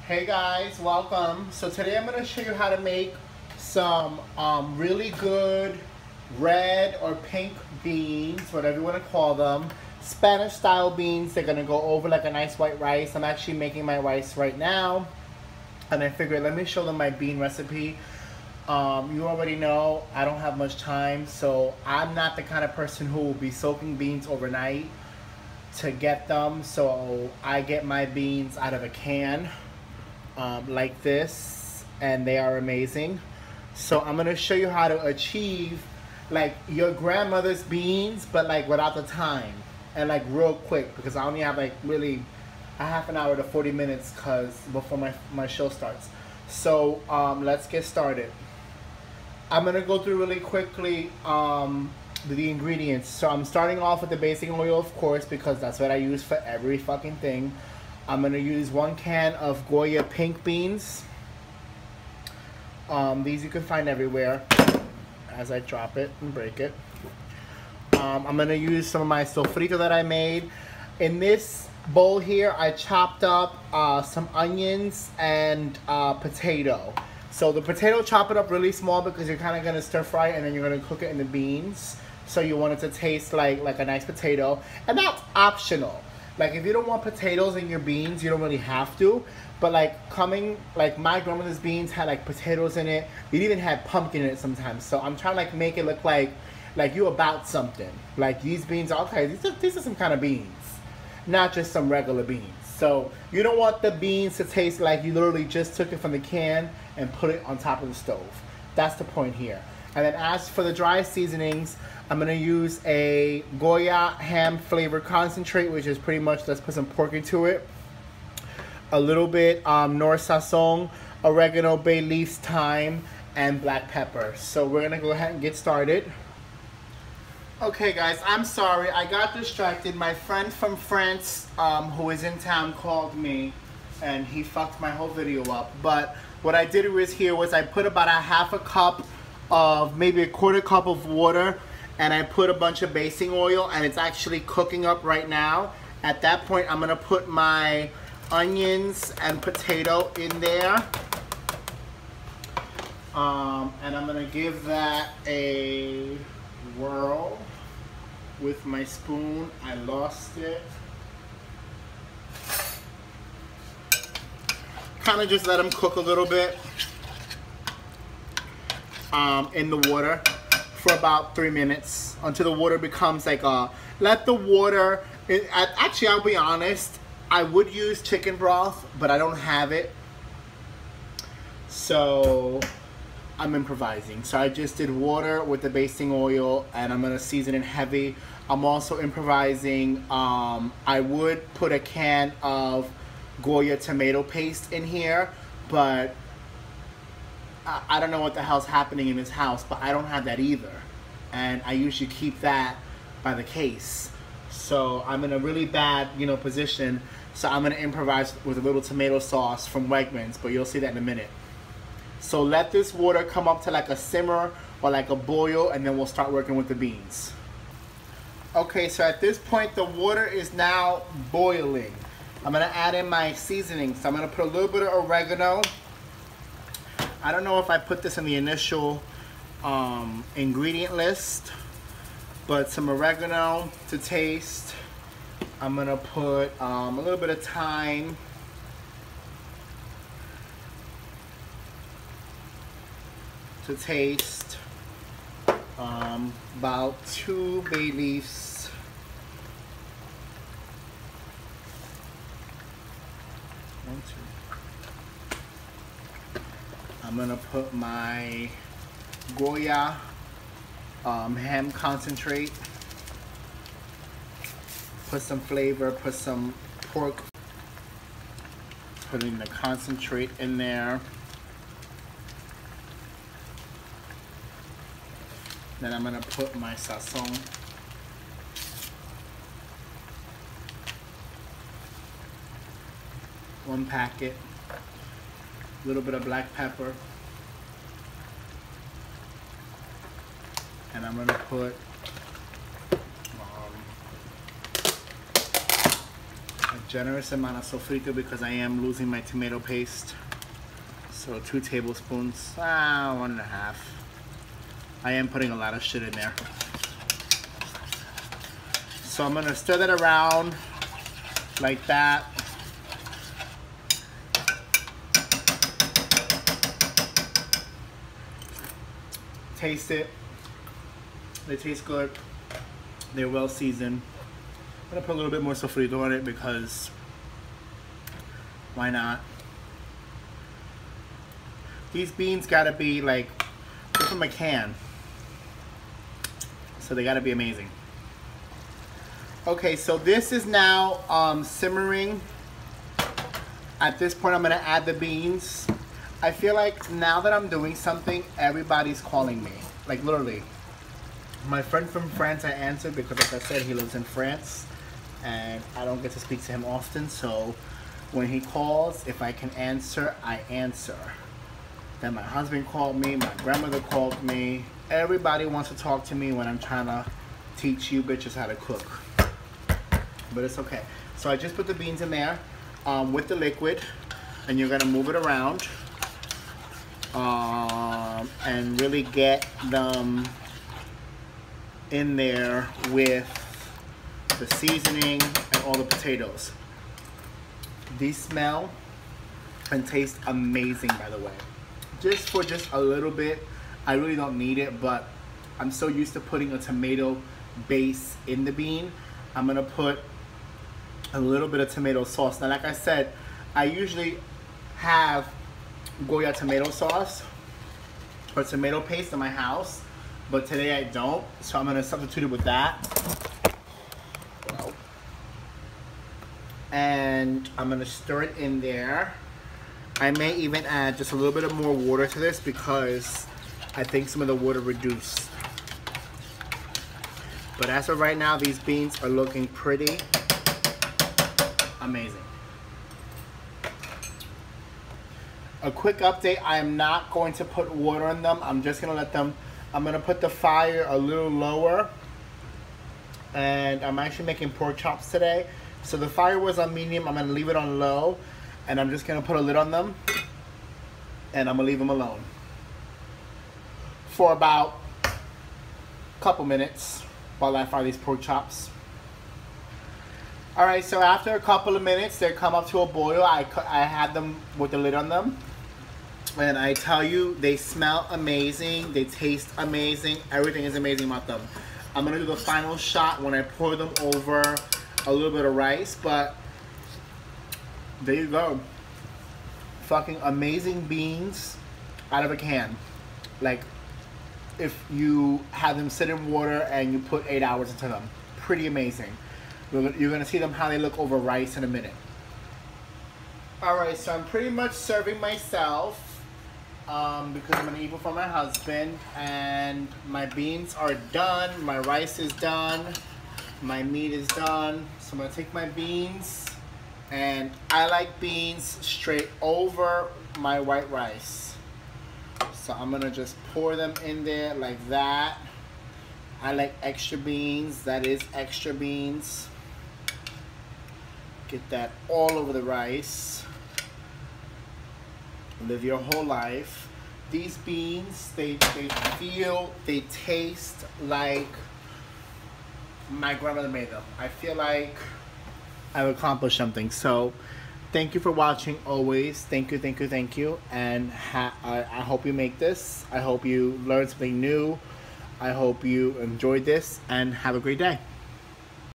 Hey guys, welcome. So today I'm going to show you how to make some really good red or pink beans, whatever you want to call them. Spanish style beans. They're going to go over like a nice white rice. I'm actually making my rice right now. And I figured let me show them my bean recipe. You already know I don't have much time, so I'm not the kind of person who will be soaking beans overnight to get them. So I get my beans out of a can. Like this, and they are amazing. So I'm gonna show you how to achieve like your grandmother's beans, but like without the time and like real quick, because I only have like really a half an hour to 40 minutes before my show starts. So let's get started. I'm gonna go through really quickly the ingredients. So I'm starting off with the basting oil, of course, because that's what I use for every fucking thing. I'm going to use 1 can of Goya pink beans. These you can find everywhere as I drop it and break it. I'm going to use some of my sofrito that I made. In this bowl here, I chopped up some onions and potato. So the potato, chop it up really small because you're kind of going to stir fry it and then you're going to cook it in the beans. So you want it to taste like a nice potato. And that's optional. Like if you don't want potatoes in your beans, you don't really have to. But like my grandmother's beans had like potatoes in it. It even had pumpkin in it sometimes. So I'm trying to like make it look like you about something. Like these beans are okay. These are some kind of beans, not just some regular beans. So you don't want the beans to taste like you literally just took it from the can and put it on top of the stove. That's the point here. And then as for the dry seasonings, I'm going to use a Goya ham flavor concentrate, which is pretty much, let's put some pork into it. A little bit nor sazon, oregano, bay leaves, thyme, and black pepper. So we're going to go ahead and get started. Okay guys, I'm sorry, I got distracted. My friend from France who is in town called me and he fucked my whole video up. But what I did was I put about a half a cup of maybe a quarter cup of water, and I put a bunch of basting oil, and it's actually cooking up right now. At that point, I'm gonna put my onions and potato in there. And I'm gonna give that a whirl with my spoon. I lost it. Kind of just let them cook a little bit in the water for about 3 minutes until the water becomes like let the water, actually I'll be honest, I would use chicken broth, but I don't have it, so I'm improvising. So I just did water with the basting oil, and I'm gonna season it heavy. I'm also improvising. I would put a can of Goya tomato paste in here, but I don't know what the hell's happening in this house, but I don't have that either. And I usually keep that by the case. So I'm in a really bad, position. So I'm gonna improvise with a little tomato sauce from Wegmans, but you'll see that in a minute. So let this water come up to like a simmer or like a boil, and then we'll start working with the beans. Okay, so at this point, the water is now boiling. I'm gonna add in my seasoning. So I'm gonna put a little bit of oregano. I don't know if I put this in the initial ingredient list, but some oregano to taste. I'm gonna put a little bit of thyme, to taste, about 2 bay leaves, I'm gonna put my Goya ham concentrate, put some flavor, put some pork, putting the concentrate in there. Then I'm gonna put my sazon. One packet. A little bit of black pepper. And I'm gonna put Generous amount of sofrito because I am losing my tomato paste. So 2 tablespoons, 1.5. I am putting a lot of shit in there. So I'm gonna stir that around like that. Taste it. They taste good. They're well seasoned. I'm gonna put a little bit more sofrito on it because why not? These beans gotta be like from a can, so they gotta be amazing. Okay, so this is now simmering. At this point, I'm gonna add the beans. I feel like now that I'm doing something, everybody's calling me. Like literally. My friend from France, I answered because like I said, he lives in France and I don't get to speak to him often. So when he calls, if I can answer, I answer. Then my husband called me, my grandmother called me. Everybody wants to talk to me when I'm trying to teach you bitches how to cook. But it's okay. So I just put the beans in there with the liquid and you're gonna move it around. And really get them in there with the seasoning and all the potatoes. These smell and taste amazing, by the way. Just for just a little bit. I really don't need it, but I'm so used to putting a tomato base in the bean. I'm gonna put a little bit of tomato sauce. Now, like I said, I usually have Goya tomato sauce or tomato paste in my house, but today I don't, so I'm gonna substitute it with that. And I'm gonna stir it in there. I may even add just a little bit of more water to this because I think some of the water reduced. But as of right now, these beans are looking pretty amazing. A quick update, I am not going to put water in them. I'm just gonna let them, I'm gonna put the fire a little lower. And I'm actually making pork chops today. So the fire was on medium, I'm gonna leave it on low. And I'm just gonna put a lid on them. And I'm gonna leave them alone for about a couple minutes while I fry these pork chops. Alright, so after a couple of minutes, they come up to a boil. I had them with the lid on them. And I tell you, they smell amazing. They taste amazing. Everything is amazing about them. I'm going to do the final shot when I pour them over a little bit of rice. But there you go. Fucking amazing beans out of a can. Like, if you have them sit in water and you put 8 hours into them. Pretty amazing. You're going to see them how they look over rice in a minute. Alright, so I'm pretty much serving myself because I'm going to eat before my husband. And my beans are done. My rice is done. My meat is done. So I'm going to take my beans. And I like beans straight over my white rice. So I'm going to just pour them in there like that. I like extra beans. That is extra beans. Get that all over the rice. Live your whole life. These beans, they taste like my grandmother made them. I feel like I've accomplished something. So thank you for watching always. Thank you, thank you, thank you. And I hope you make this. I hope you learned something new. I hope you enjoyed this and have a great day.